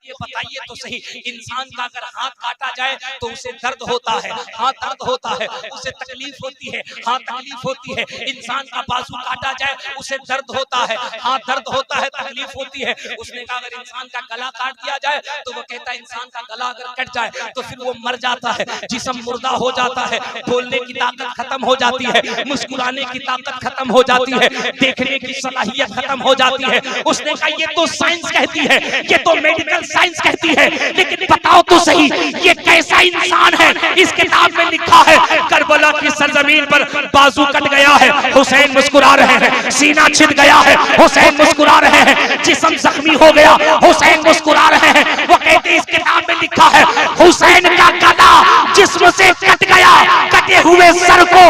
ये बताइए तो सही, इंसान का अगर हाथ काटा जाए तो उसे दर्द होता है, हाँ दर्द होता है, उसे तकलीफ होती है, हाँ तकलीफ होती है। इंसान का बाजू काटा जाए उसे दर्द होता है, हाँ दर्द होता है, तकलीफ होती है। उसने कहा अगर इंसान का गला काट दिया जाए तो वो कहता है इंसान का गला अगर कट जाए तो फिर वो मर जाता है, जिस्म मुर्दा हो जाता है, बोलने की ताकत खत्म हो जाती है, मुस्कुराने की ताकत खत्म हो जाती है, देखने की सलाहियत खत्म हो जाती है। उसने कहा ये तो साइंस कहती है, ये तो मेडिकल साइंस कहती है, लेकिन बताओ तो सही ये कैसा इंसान है। इस किताब में लिखा है करबला की सरजमीन पर बाजू कट गया है, हुसैन मुस्कुरा रहे हैं, सीना छिद गया है, हुसैन मुस्कुरा रहे हैं, जिस्म जख्मी हो गया, हुसैन मुस्कुरा रहे हैं। वो कहते इस किताब में लिखा है हुसैन का गला जिस्म से कट गया, कटे हुए सर को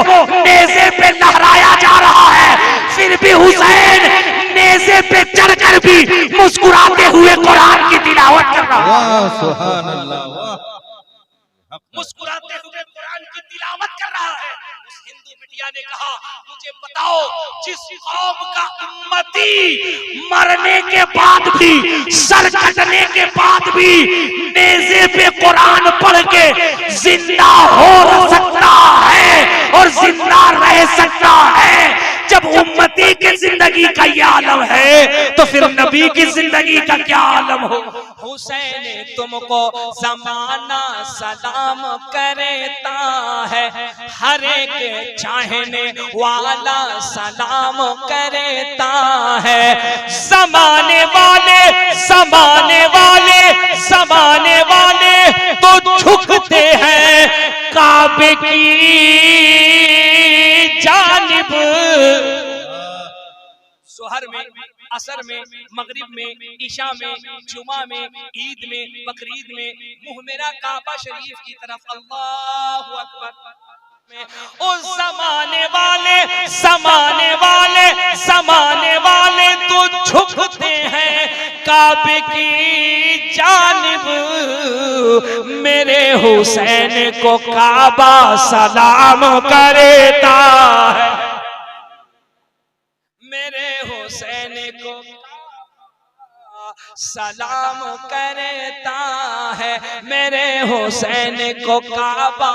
नेज़े पे लहराया जा रहा है, फिर भी हुसैन नेज़े पे चढ़कर भी मुस्कुराते हुए कुरान की तिलावत कर रहा है। वाह सुभान अल्लाह, वाह मुस्कुराते हुए कुरान की तिलावत कर रहा है। उस हिंदू बिटिया ने कहा मुझे बताओ जिस कौम का उम्मती मरने के बाद भी, सर कटने के बाद भी नेज़े पे कुरान पढ़ के जिंदा हो सकता है और जिंदा रह सकता है, जब उम्मती की जिंदगी का ये आलम है तो फिर नबी की जिंदगी का क्या आलम हो। हुसैन तुमको ज़माना सलाम करता है, हर एक चाहने वाला सलाम करता है। ज़माने वाले ज़माने वाले ज़माने वाले तो झुकते हैं काबे की जानिब। जोहर में, असर में, मगरिब में, ईशा में, जुमा में, ईद में, बकरीद में मुंह मेरा काबा शरीफ की तरफ अल्लाहु अकबर। उस ज़माने वाले ज़माने वाले ज़माने वाले तो झुकते हैं काबे की जानिब, मेरे हुसैन को काबा सलाम करता है, मेरे हुसैन को सलाम करता है, मेरे हुसैन को काबा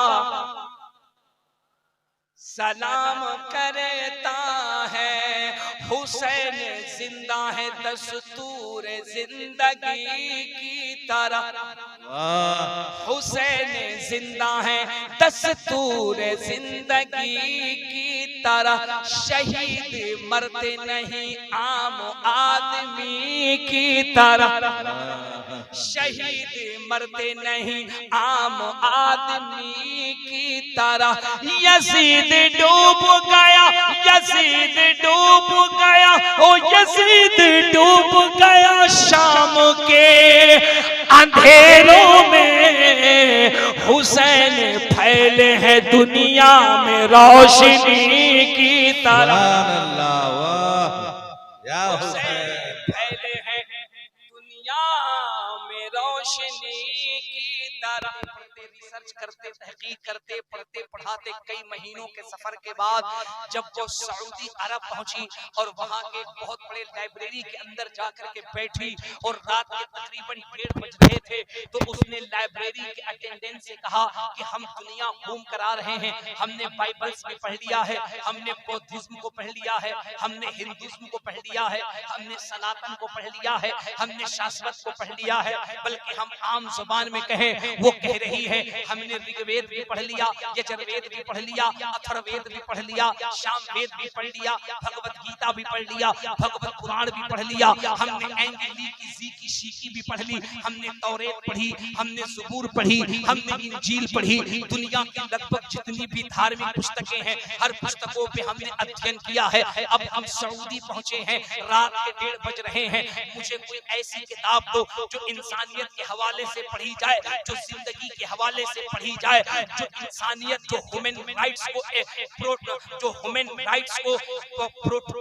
सलाम करता है। हुसैन जिंदा है दस्तूर जिंदगी की तरह, हुसैन जिंदा है दस्तूर जिंदगी की तरह, शहीद मरते नहीं आम आदमी की तरह, शहीद मरते नहीं आम आदमी की तरह। यजीद डूब गया, यजीद डूब गया, ओ यजीद डूब गया शाम के अंधेरों में, हुसैन फैले है दुनिया में रोशनी की तरह। अल्लाह वाह या हुसैन फैले है दुनिया में रोशनी की तरह। रिसर्च करते, तहकीक करते, पढ़ते पढ़ाते कई महीनों के सफर के बाद जब वो सऊदी अरब पहुंची और वहां के बहुत बड़े लाइब्रेरी के अंदर जाकर के बैठी और रात के तकरीबन 1:30 बज रहे थे, तो उसने लाइब्रेरी के अटेंडेंट से कहा कि हम दुनिया घूम कर आ रहे हैं, हमने बाइबल्स भी पढ़ लिया है, हमने बौद्धिज्म को पढ़ लिया है, हमने हिंदुइज्म को पढ़ लिया है, हमने सनातन को पढ़ लिया है, हमने शाश्वत को पढ़ लिया है, बल्कि हम आम जुबान में कहें वो कह रही है हमने ऋग्वेद भी पढ़ लिया, यजुर्वेद भी पढ़ लिया, अथर्ववेद भी पढ़ लिया, सामवेद भी पढ़ लिया, भगवत गीता भी पढ़ लिया, भगवत पुराण भी पढ़ लिया, हमने एंजिली की सीकी भी पढ़ ली, हमने तौरेत पढ़ी, हमने ज़बूर पढ़ी, हमने इंजील पढ़ी। दुनिया की लगभग जितनी भी धार्मिक पुस्तकें हैं हर पुस्तकों पे हमने अध्ययन किया है। अब हम सऊदी पहुंचे हैं, रात के 1:30 बज रहे हैं, मुझे कोई ऐसी किताब दो जो इंसानियत के हवाले से पढ़ी जाए, जो जिंदगी के हवाले हवाले से पढ़ी जाए, जो इंसानियत, जो ह्यूमन राइट्स को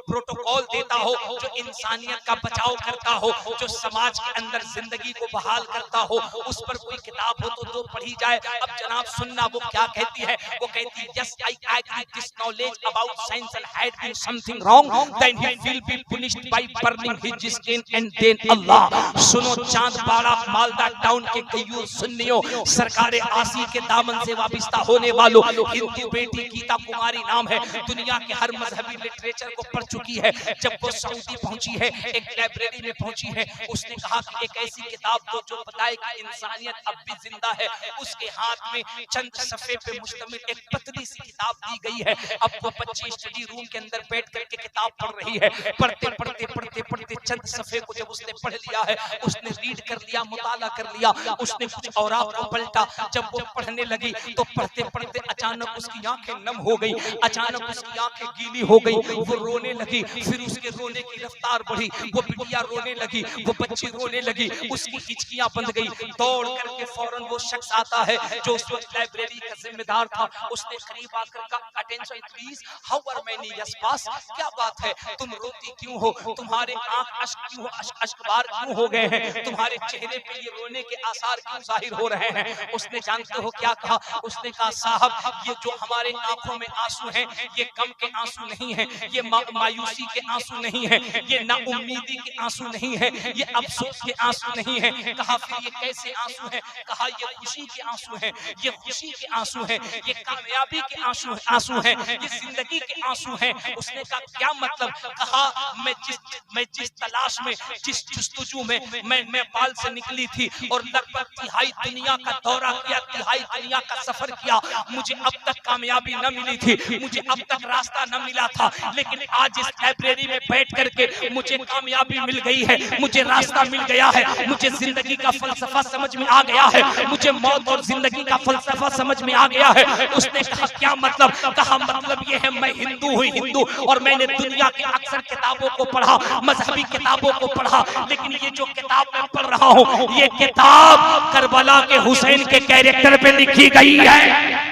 प्रोटोकॉल देता हो, जो इंसानियत का बचाव करता हो, जो समाज के अंदर जिंदगी को बहाल करता हो, उस पर कोई किताब हो तो पढ़ी जाए। अब जनाब सुनना वो क्या कहती है, वो कहती है yes I agree this knowledge about science and had been something wrong then he will be punished by burning his skin and then Allah। सुनो चांदपाड़ा मालदा टाउन के कईयों सुन्नियों, सरकारे आसी के दामन से वाबिस्ता होने वालों, हिंदू बेटी गीता कुमारी नाम है, दुनिया के हर मजहबी लिटरेचर को पढ़ चुकी है। जब वो सऊदी पहुंची है, एक लाइब्रेरी में पहुंची है, उसने कहा कि एक ऐसी किताब दो जो बताए कि इंसानियत अब भी जिंदा है। उसके हाथ में चंद सफ़े पे मुश्तमिल एक पतली सी किताब दी गई है। अब वो बच्ची स्टडी रूम के अंदर बैठ करके किताब पढ़ रही है। पढ़ते पढ़ते पढ़ते पढ़ते चंद सफ़े को जब उसने पढ़ लिया है, उसने रीड कर लिया, मुताला कर लिया, उसने कुछ औरात को पलटा। जब वो पढ़ने लगी तो पढ़ते पढ़ते अचानक उसकी आंखें नम हो गई, अचानक उसकी आंखें गीली हो गई, वो रोने लगी। फिर उसके रोने की रफ्तार बढ़ी, वो बिटिया रोने लगी, वो बच्ची रोने लगी, उसकी हिचकियां बंद गई। दौड़ करके फौरन वो शख्स आता है जो उस वक्त लाइब्रेरी का जिम्मेदार था। उसने करीब आकर कहा attention please, how are many yes pass, क्या बात है, तुम रोती क्यों हो, तुम्हारे आंख अश्क क्यों, अश्कबार क्यों हो गए हैं, तुम्हारे चेहरे पे ये रोने के आसार क्यों जाहिर हो रहे हैं। उसने जानते हो क्या कहा, उसने कहा साहब ये जो हमारे आंखों में आंसू हैं, ये गम के आंसू नहीं है, ये मायूसी के आंसू नहीं है, ये नाउम्मीदी के आंसू नहीं है, ये अफसोस के आंसू नहीं है। कहा फिर ये कैसे आंसू हैं, कहा ये खुशी के आंसू हैं, ये खुशी के आंसू हैं, ये कामयाबी के आंसू हैं, ये जिंदगी के आंसू हैं। उसने कहा क्या मतलब, कहा मैं जिस तलाश में, जिस जस्तजू में मैं बाल से निकली थी और लगभग तिहाई दुनिया का दौरा किया, तिहाई दुनिया का सफर किया, मुझे अब तक कामयाबी न मिली थी, मुझे अब तक रास्ता न मिला था, लेकिन आज इस लाइब्रेरी में बैठ करके मुझे कामयाबी मिल गई है, मुझे रास्ता मिल गया है, मुझे जिंदगी का फलसफा समझ में आ गया है, मुझे मौत और जिंदगी का फलसफा समझ में आ गया है। उसने कहा क्या मतलब, कहा मतलब ये है मैं हिंदू हूँ, हिंदू, और मैंने दुनिया की अक्सर किताबों को पढ़ा, मजहबी किताबों को पढ़ा, लेकिन ये जो किताब मैं पढ़ रहा हूँ, ये किताब करबला के हुसैन के कैरेक्टर पे लिखी गई है,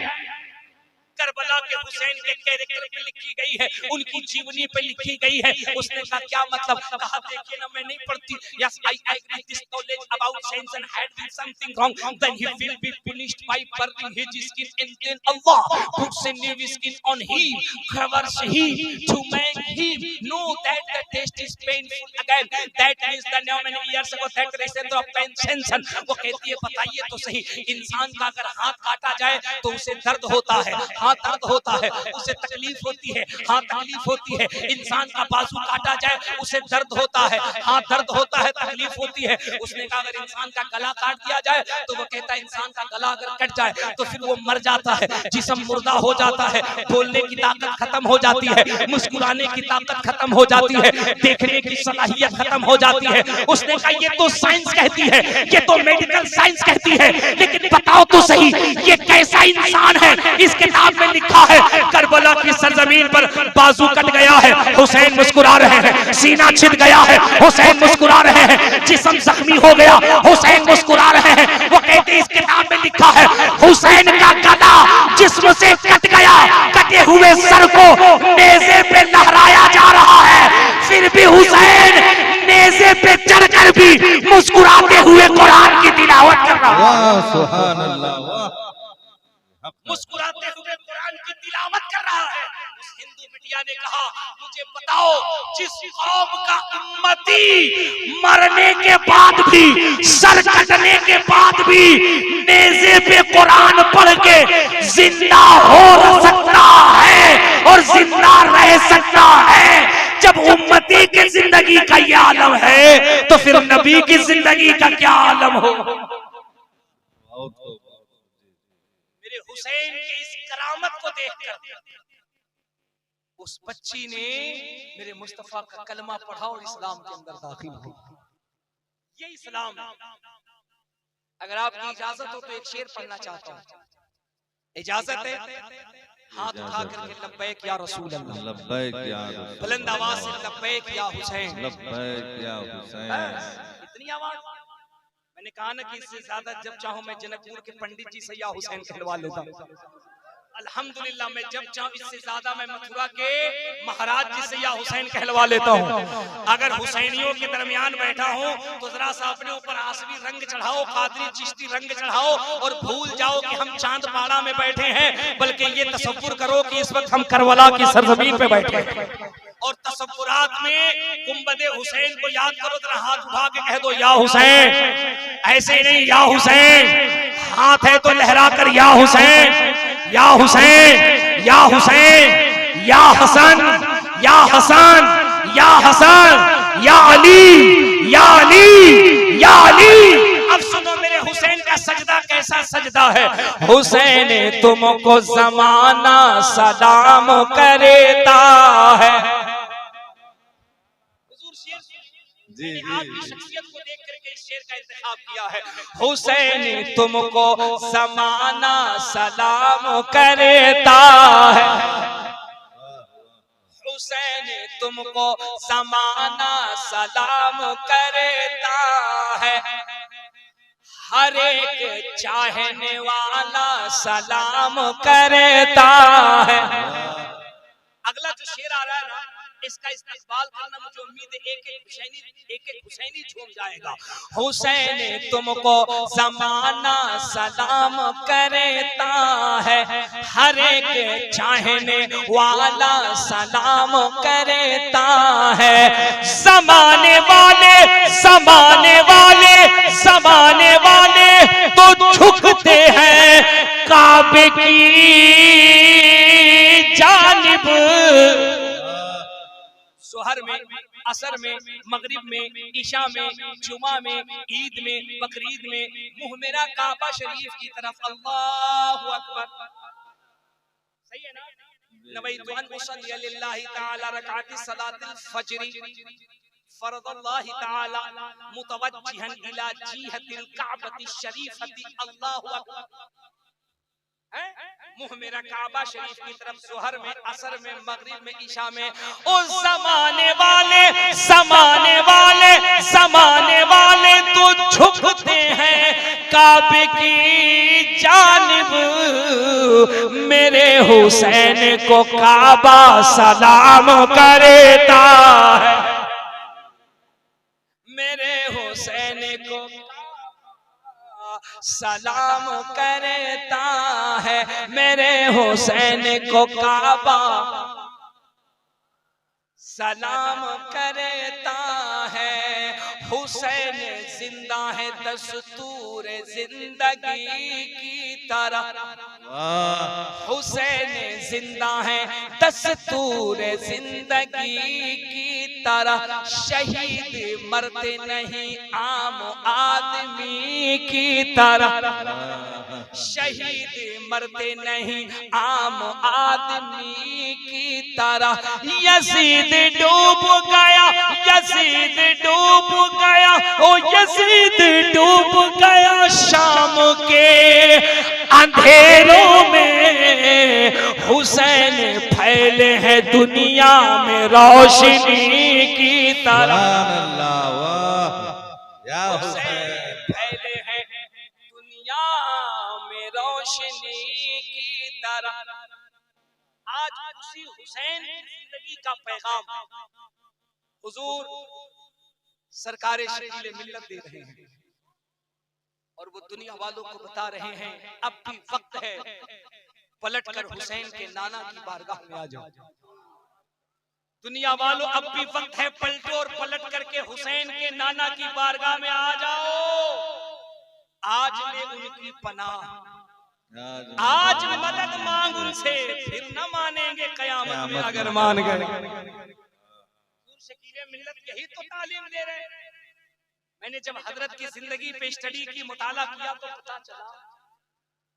करबला के हुसैन के कैरेक्टर पे लिखी गई है, उनकी जीवनी पे लिखी गई है। उसने कहा क्या मतलब, कहा देखिए ना मैं नहीं पढ़ती, yes I agree this knowledge about science and had been something wrong then he will be punished by burning his skin and then Allah puts a new skin on him, covers him to make him know that the taste is painful again, that means the now many years ago that recent of pain sensation। वो कहती है बताइए तो सही, इंसान का अगर हाथ काटा जाए तो उसे दर्द होता है, हाथ दर्द होता है, उसे तकलीफ होती है, हाँ तकलीफ होती है। इंसान का बाजू काटा जाए उसे दर्द होता है, हाँ दर्द होता है, तकलीफ होती है। उसने कहा अगर इंसान का गला काट दिया जाए तो वो कहता है इंसान का गला अगर कट जाए तो फिर वो मर जाता है, जिस्म मुर्दा हो जाता है, बोलने की ताकत खत्म हो जाती है, मुस्कुराने की ताकत खत्म हो जाती है, देखने की सलाहियत खत्म हो जाती है। उसने कहा ये तो साइंस कहती है, ये तो मेडिकल साइंस कहती है, लेकिन बताओ तो सही ये कैसा इंसान है। इस किताब में लिखा है करबला की सरजमीन पर बाजू कट गया है, हुसैन मुस्कुरा रहे हैं, सीना छिद गया है, हुसैन मुस्कुरा रहे हैं, जिस्म जख्मी हो गया, हुसैन मुस्कुरा रहे हैं। वो कहते इस किताब में लिखा है हुसैन का गला जिस्म से कट गया, कटे हुए सर को नेज़े पे लहराया जा रहा है, फिर भी हुसैन नेज़े पे चढ़कर भी मुस्कुराते हुए कुरान की तिलावत कर रहा है। वाह सुभान अल्लाह, वाह मुस्कुराते हुए कुरान की तिलावत कर रहा है। उस हिंदू बिटिया ने कहा मुझे बताओ जिस कौम का उम्मती मरने के बाद भी, सर कटने के बाद भी नेज़े पे कुरान पढ़ के जिंदा हो सकता है और जिंदा रह सकता है, जब उम्मती की जिंदगी का ये आलम है तो फिर नबी की जिंदगी का क्या आलम हो। मेरे हुसैन की इस करामत को देखकर उस बच्ची ने मेरे मुस्तफा का कलमा पढ़ा और इस्लाम के अंदर दाखिल हुई। ये इस्लाम। अगर आपकी इजाजत हो तो एक शेर पढ़ना चाहता हूँ, इजाजत है? हाथ उठा करके लब्बैक या रसूल अल्लाह, लब्बैक या रसूल, बुलंद आवाज से लब्बैक या हुसैन, लब्बैक या हुसैन। इतनी आवाज। मैंने कहा ना कि इससे ज्यादा जब चाहूं मैं जनकपुर के पंडित जी सैया हुसैन कहलवा लेता हूं। अल्हम्दुलिल्लाह मैं जब चाहूं इससे ज्यादा मैं मथुरा के महाराज जी सैया हुसैन कहलवा लेता हूं। अगर हुसैनियों के दरमियान बैठा हूं तो जरा सा अपने ऊपर आसवी रंग चढ़ाओ, कादरी चिश्ती रंग चढ़ाओ और भूल जाओ कि हम चांद पाड़ा में बैठे हैं, बल्कि ये तसव्वुर करो कि इस वक्त हम करबला की सरजमीन पे बैठे हैं। और तसव्वुरात में गुंबदे हुसैन को याद करो, जरा हाथ उठा के कह दो या हुसैन, ऐसे नहीं या हुसैन, हाथ है तो लहरा कर या हुसैन, या हुसैन, या हुसैन, या हसन, या हसन, या हसन, या अली, या अली, या अली। अब सुनो मेरे हुसैन का सजदा कैसा सजदा है। हुसैन तुमको ज़माना सलाम करता है। जी आपकी शख्सियत को देख करके इस शेर का इंतखाब किया है। हुसैन तुमको ज़माना सलाम करता है, हुसैन तुमको ज़माना सलाम करता है, हर एक चाहने वाला सलाम करता है। अगला जो शेर आ रहा है ना, इसका इस्तेमाल करना मुझे उम्मीद है एक एक हुसैनी झूम जाएगा। हुसैन तुमको ज़माना सलाम करता है, हर एक चाहने वाला सलाम करता है। ज़माने वाले, ज़माने वाले, ज़माने वाले तो झुकते हैं काबे की जानिब। जोहर में, असर में, मगरिब में, ईशा में, जुमा में, ईद में, बकरीद में मुंह मेरा काबा शरीफ की तरफ। अल्लाहु अकबर। सही है ना? नवैतु अन उसल्ली लिल्लाहि तआला रकाति सलातिल फज्र फरदल्लाहि तआला मुतवज्जिहन इला जीहतिल काबति शरीफति। अल्लाहु अकबर। मुंह मेरा काबा शरीफ की तरफ। जोहर में, असर में, मगरिब में, ईशा में। उस ज़माने वाले, ज़माने वाले, ज़माने वाले तो झुकते हैं काबे की जानिब। मेरे हुसैन को काबा सलाम करता है, मेरे हुसैन को सलाम करता है, मेरे हुसैन को काबा सलाम करता है। हुसैन जिंदा है दस्तूर जिंदगी की तरह, हुसैन जिंदा है दस्तूर जिंदगी की तरह। शहीद मरते नहीं आम आदमी की तरह, शहीद मरते नहीं आम आदमी की तरह। यजीद डूब गया, यजीद डूब गया, ओ यजीद डूब गया शाम के अंधेरों में। हुसैन फैले हैं दुनिया में रोशनी की तरह। हुसैन फैले हैं दुनिया में रोशनी की तरह। आज उसी हुसैन की जिंदगी का पैगाम हुजूर सरकारे शकील मिल्लत दे रहे हैं और वो दुनिया वालों को बता रहे हैं अब भी वक्त है, पलट कर हुसैन के नाना की बारगाह में आ जाओ। दुनिया वालों अब भी वक्त है, पलटो और पलट करके हुसैन के नाना की बारगाह में आ जाओ। आज ले उनकी पनाह, आज मदद मांग उनसे, फिर न मानेंगे कयामत में अगर मान गए। शकील मिल्लत यही तो तालीम दे रहे हैं। मैंने जब हजरत की जिंदगी पे स्टडी की, मुताला किया तो पता चला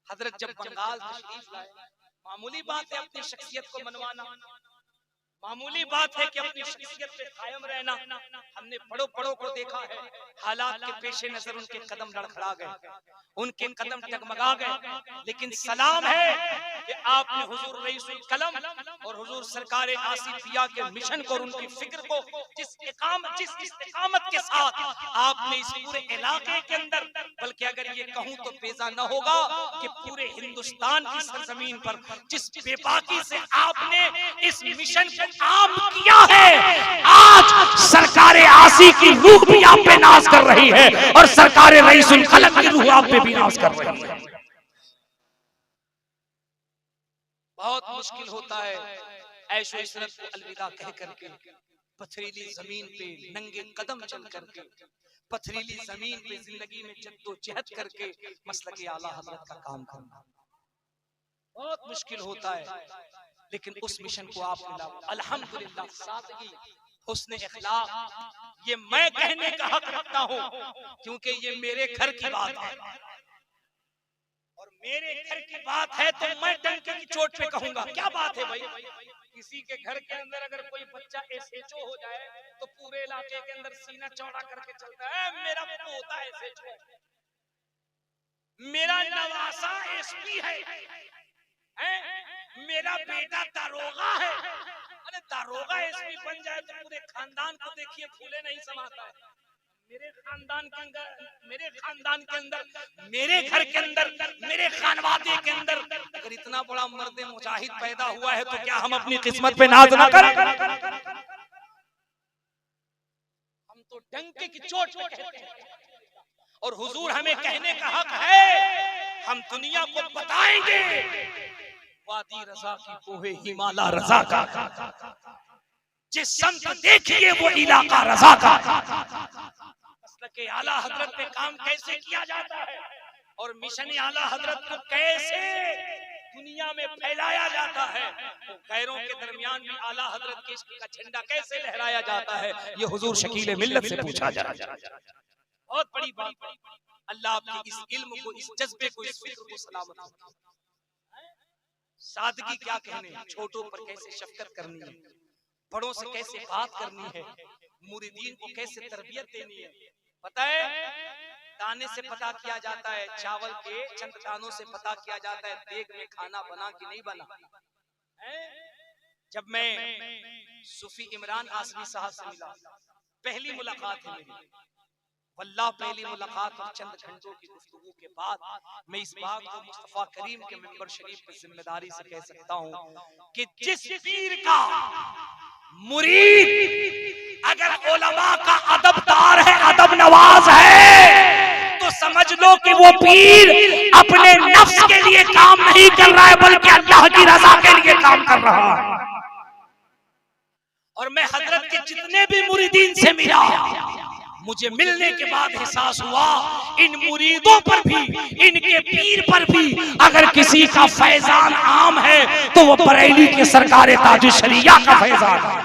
हजरत जब बंगाल तशरीफ लाए, मामूली बात है अपनी शख्सियत को मनवाना। मामूली बात है कि अपनी शख्सियत पे कायम रहना। हमने बड़ों बड़ों को देखा है, हालात के पेशे नजर उनके कदम लड़खड़ा गए, उनके कदम डगमगा गए, लेकिन सलाम है कि आपने हुजूर रईसुल कलम और हुजूर सरकार आसिफिया के मिशन को और उनकी फिक्र को जिस इस्तिकामत के साथ आपने इस पूरे इलाके के अंदर, बल्कि अगर ये कहूं तो बेजा न होगा कि पूरे हिंदुस्तान की सरजमीन पर जिस बेबाकी से आपने इस मिशन को आम किया है, आज सरकार आसी की रूह भी आप पे नाज कर रही है और सरकार रईसुल कलम की रूह आप पे भी नाज कर रही है। बहुत मुश्किल होता है ऐशो इशरत को अलविदा कह करके पथरीली जमीन पे नंगे कदम चल करके, पथरीली जमीन पे जिंदगी में जद्दोजहद करके मसलके आला हजरत का काम करना बहुत मुश्किल होता है। लेकिन उस मिशन को आपने अल्हम्दुलिल्लाह सादगी, हुस्न इखलाक, ये मैं कहने का हक रखता हूँ क्योंकि ये मेरे घर की बात है और मेरे घर की बात है तो मैं डंके की चोट पे कहूंगा। क्या बात है भाई, किसी के घर के अंदर अगर कोई बच्चा एसएचओ हो जाए तो पूरे इलाके के अंदर सीना चौड़ा करके चलता है, मेरा पोता एसएचओ है, मेरा नवासा एसपी है, मेरा बेटा दारोगा है। अरे दारोगा एसपी बन जाए तो पूरे खानदान को देखिए फूले नहीं समाता है। मेरे खानदान के अंदर, मेरे घर के अंदर, मेरे खानवादे के अंदर अगर इतना बड़ा मर्द मुजाहिद पैदा हुआ है तो क्या हम अपनी किस्मत पे नाज ना करें? हम तो डंके की चोट पे कहते हैं और हुजूर हमें कहने का हक है, हम दुनिया को बताएंगे वादी रजा की कोहे हिमाला रजा का, जिस संत देखिए वो इलाका रजा का। मसलके आला हजरत पे काम कैसे किया जाता है और मिशन आला हजरत को कैसे दुनिया में फैलाया जाता है, तो गैरों के दरमियान भी आला हजरत के इश्क का झंडा कैसे लहराया जाता है, ये हुजूर शकील मिल्लत से पूछा जा रहा है। बहुत बड़ी बात। अल्लाह आपकी इस इल्म को, इस जज्बे को, इस फिक्र को सलामत रखे। सादगी क्या कहने, छोटों पर कैसे शफकत करनी है, बड़ों से कैसे बात करनी है, मुरीदीन को कैसे तरबियत देनी है। पता है दाने से पता किया जाता है, चावल के चंद दानों से पता किया जाता है देग में खाना बना कि नहीं बना। जब मैं सूफी इमरान आसमी साहब से मिला, पहली मुलाकात है मेरी, वल्लाह पहली मुलाकात और चंद घंटों की गुफ्तगू के बाद मैं इस बात को मुस्तफा करीम के मिंबर शरीफ पे जिम्मेदारी से कह सकता हूँ कि जिस पीर का मुरीद अगर उलमा का अदबदार है, अदब नवाज है, तो समझ लो कि वो पीर अपने नफ्स के लिए काम नहीं कर रहा है बल्कि अल्लाह की रजा के लिए काम कर रहा है। और मैं हजरत के जितने भी मुरीदीन से मिला, मुझे मिलने के बाद एहसास हुआ इन मुरीदों पर भी, इनके पीर पर भी अगर किसी का फैजान आम है तो वो बरेली के सरकार ताज शरिया का फैजान है।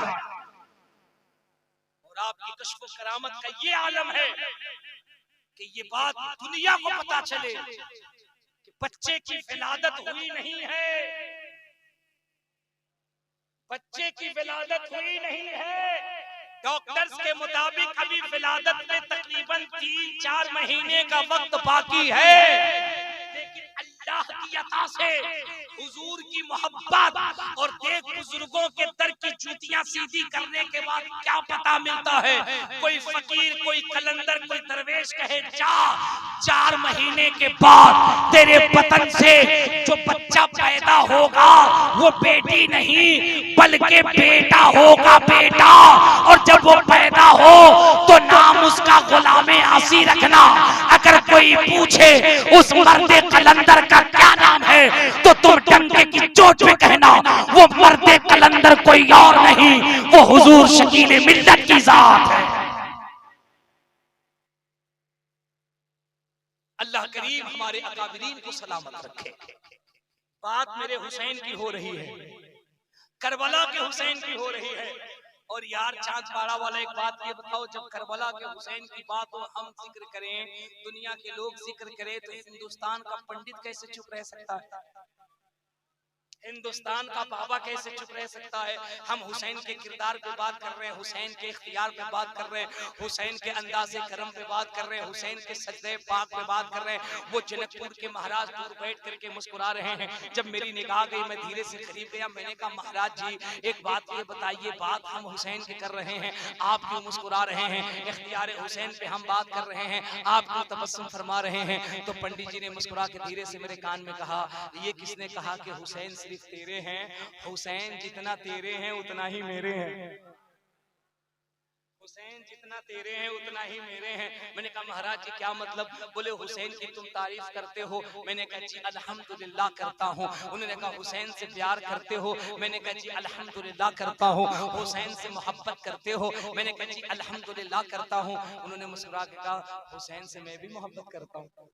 और आपकी कश्फ करामत का ये आलम है कि ये बात दुनिया को पता चले कि बच्चे की विलादत हुई नहीं है, बच्चे की विलादत हुई नहीं है। डॉक्टर्स के मुताबिक अभी विलादत में तकरीबन 3-4 महीने का वक्त बाकी है, लेकिन अल्लाह की अता से, हुजूर की मोहब्बत और देख बुजुर्गों के दर की जूतियां सीधी करने के बाद क्या पता मिलता है, कोई फकीर, कोई कलंदर, कोई दरवेश कहे जा 4 महीने के बाद तेरे बतन से जो बच्चा पैदा होगा वो बेटी नहीं बल्कि बेटा होगा, बेटा। और जब वो पैदा हो तो नाम उसका गुलामे आसी रखना। अगर कोई पूछे उस मर्दे कलंदर का क्या नाम है तो तुम डंके की चोट पे कहना वो मर्दे कलंदर कोई और नहीं, वो हुजूर शकील मिल्लत की जात है। अल्लाह करीम हमारे अकाबिरीन को सलामत रखे। बात मेरे हुसैन की हो रही है, करबला के हुसैन की हो रही है। और यार चांदपाड़ा वाला एक बात ये बताओ, जब करबला के हुसैन की बात हो, हम जिक्र करें, दुनिया के लोग जिक्र करें, तो हिंदुस्तान का पंडित कैसे चुप रह सकता है? हिंदुस्तान का बाबा कैसे चुप रह सकता है? हम हुसैन के किरदार पे बात कर रहे हैं, हुसैन के इख्तियार पे बात कर रहे हैं, हुसैन के अंदाज़े करम पे बात कर रहे हैं, हुसैन के सजदे पाक पे बात कर रहे हैं। वो जनकपुर के महाराज दूर बैठ करके मुस्कुरा रहे हैं। जब मेरी निगाह गई, मैं धीरे से करीब गया, मैंने कहा महाराज जी एक बात ये बताइए, बात हम हुसैन की कर रहे हैं, आप क्यों मुस्कुरा रहे हैं? इख्तियार हुसैन पे हम बात कर रहे हैं, आप क्यों तबस्सुम फरमा रहे हैं? तो पंडित जी ने मुस्कुरा के धीरे से मेरे कान में कहा, ये किसने कहा कि हुसैन सिर्फ तेरे हैं? हुसैन जितना तेरे हैं उतना ही मेरे हैं। हुसैन जितना तेरे हैं उतना ही मेरे हैं। मैंने कहा महाराज जी क्या मतलब? बोले हुसैन की तुम तारीफ करते हो। मैंने कहा जी अल्हम्दुलिल्लाह करता हूँ। उन्होंने कहा हुसैन से प्यार करते हो? मैंने कहा जी अल्हम्दुलिल्लाह करता हूँ। हुसैन से मोहब्बत करते हो? मैंने कहा जी अल्हम्दुलिल्लाह करता हूँ। उन्होंने मुस्कुरा के कहा हुसैन से मैं भी मोहब्बत करता हूँ।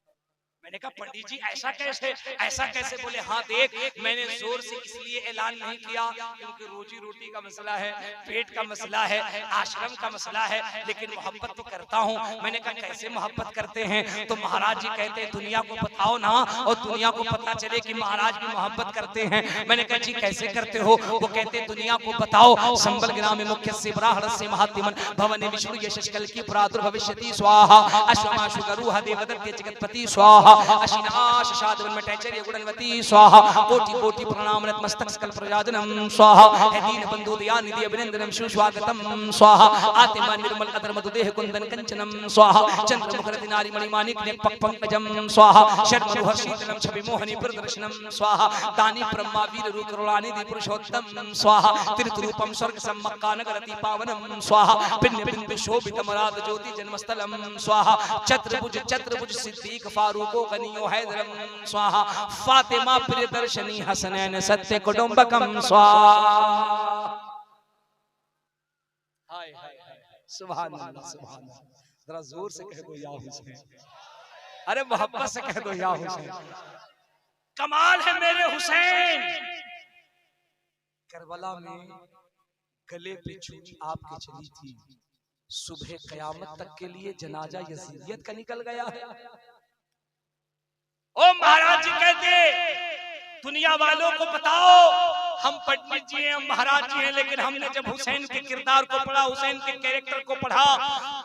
मैंने कहा पंडित जी ऐसा कैसे, ऐसा कैसे? बोले हाँ देख, मैंने जोर से इसलिए ऐलान नहीं किया क्योंकि रोजी रोटी का मसला है, पेट का मसला है, आश्रम का मसला है, लेकिन मोहब्बत तो करता हूँ। मैंने कहा कैसे मोहब्बत करते हैं? तो महाराज जी कहते हैं दुनिया को बताओ ना, और दुनिया को पता चले कि महाराज भी मोहब्बत करते हैं। मैंने कहा जी कैसे करते हो? वो कहते हैं दुनिया को बताओ संबल ग्राम में मुख्य से ब्राह्मण महात्मन भवन विष्णु यशकल की प्रादुर्भविष्यति स्वाहा अश्वमाशु गरुह देवदत्त जगतपति स्वाहा अशिनाश शादवन में टैचर्य गुणवती स्वाहा कोटि कोटि प्रणाम नतमस्तक सकल प्रजाजनम स्वाहा हे दीन बंधु दया निधि अभिनंदनम सुस्वागतम स्वाहा आत्मा निर्मल अधर मधु देह कुंदन कंचनम स्वाहा चंद्र मुखर नारी मणि माणिक ने पक पंकजम स्वाहा षड मनोहर शीतलम छवि मोहनी प्रदर्शनम स्वाहा दानी ब्रह्मा वीर रूप करुणानि दी पुरुषोत्तम स्वाहा त्रिरूपम स्वर्ग सम्मक्का नगरति पावनम स्वाहा पिण्य बिंब शोभित मराद ज्योति जन्मस्थलम स्वाहा चतुर्भुज सिद्दीक फारूको गनियो हैदरम स्वाहा फातिमा प्रियदर्शनी हसनैन सत्य कुटुंबकम स्वाहा। हाय हाय सुभान अल्लाह सुभान अल्लाह। जरा जोर से कह दो या हुसैन, अरे मोहब्बत से कह दो या हुसैन। कमाल है मेरे हुसैन। करबला में गले पे चूड़ी आपके चली थी, सुबह कयामत तक के लिए जनाजा यजीदियत का निकल गया है। ओ महाराज जी कहते दुनिया वालों को बताओ हम पंडित जी हैं, हम महाराज जी हैं, लेकिन हमने जब हुसैन के किरदार को पढ़ा, हुसैन के कैरेक्टर को पढ़ा,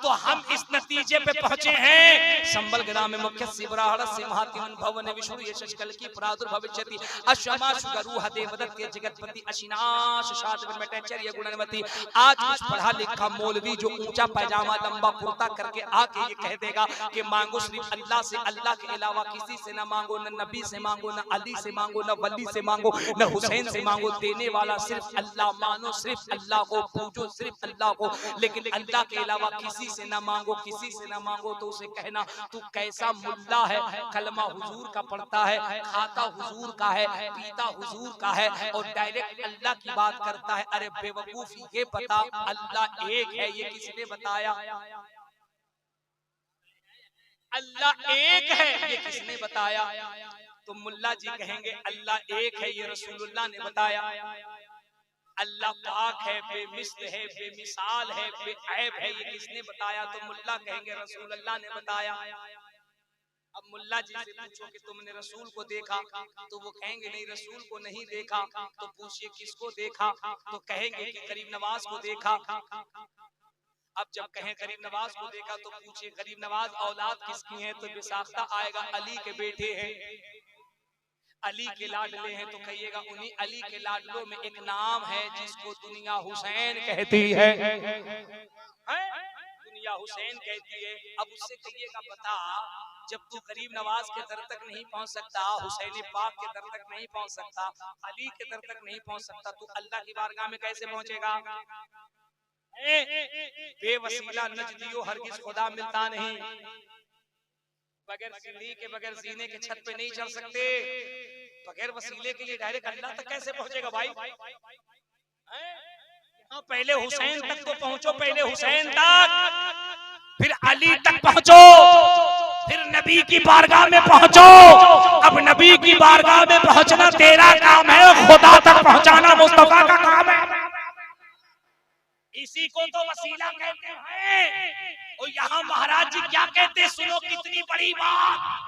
तो हम इस नतीजे पे पहुंचे हैं संबल ग्राम में मुख्य शिवराहड़ सिंहातिमन भवन विष्णु यशकल की प्रादुर्भविष्यति अश्वमाश गरुह देवदत्त जगतपति अशिनाश शादवन में टैचर्य गुणवती। आज उस पढ़ा लिखा मौलवी जो ऊंचा पैजामा लंबा कुर्ता करके आके ये कह देगा कि मांगो सिर्फ अल्लाह से, अल्लाह के अलावा किसी से ना मांगो, न नबी से मांगो, न अली से मांगो, न वली से मांगो, न हुसैन से मांगो, देने वाला सिर्फ अल्लाह, मानो सिर्फ अल्लाह को, पूजो सिर्फ अल्लाह को, लेकिन अल्लाह के अलावा किसी से ना मांगो, किसी से ना मांगो, तो उसे कहना तू कैसा मुल्ला है, कलमा हुजूर का पढ़ता है, खाता हुजूर का है, पीता हुजूर का है और डायरेक्ट अल्लाह की बात करता है। अरे बेवकूफ, ये पता अल्लाह एक है ये किसने बताया? अल्लाह एक है ये किसने बताया? तो मुल्ला जी कहेंगे अल्लाह एक है ये रसूलुल्लाह ने बताया। अल्लाह पाक है, बेमिसल है, बेमिसाल है, बेऐब है, ये किसने बताया? तो मुल्ला कहेंगे रसूलुल्लाह ने बताया। अब मुल्ला जी से पूछो कि तुमने रसूल को देखा, तो वो कहेंगे नहीं रसूल को नहीं देखा। तो पूछिए किसको देखा? तो कहेंगे कि गरीब नवाज को देखा। अब जब कहें गरीब नवाज को देखा तो पूछिए गरीब नवाज औलाद किसकी है? तो बेसाख्ता आएगा अली के बेटे हैं, अली के लाडले हैं। तो कहिएगा उन्हीं अली के लाडलों में एक नाम है जिसको दुनिया हुसैन कहती है, दुनिया हुसैन कहती है। अब उससे कहिएगा बता, जब तू गरीब नवाज के दर तक नहीं पहुंच सकता, हुसैन पाक के दर तक नहीं पहुंच सकता, अली के दर तक नहीं पहुंच सकता, तू अल्लाह की बारगाह में कैसे पहुंचेगा? बेवसीला नजदियो हरगिज खुदा मिलता नहीं। बगैर सीढ़ी के, बगैर सीने के छत पे नहीं चढ़ सकते। बगैर वसीले के लिए डायरेक्ट अल्लाह तक कैसे पहुंचेगा भाई? पहले हुसैन तक तो पहुंचो, पहले हुसैन तक, फिर अली तक पहुंचो, फिर नबी की बारगाह में पहुंचो। अब नबी की बारगाह में पहुंचना तेरा काम है, खुदा तक पहुंचाना मुस्तफा का काम है। इसी को तो वसीला कहते हैं। और यहाँ महाराज जी क्या कहते हैं, सुनो कितनी बड़ी बात।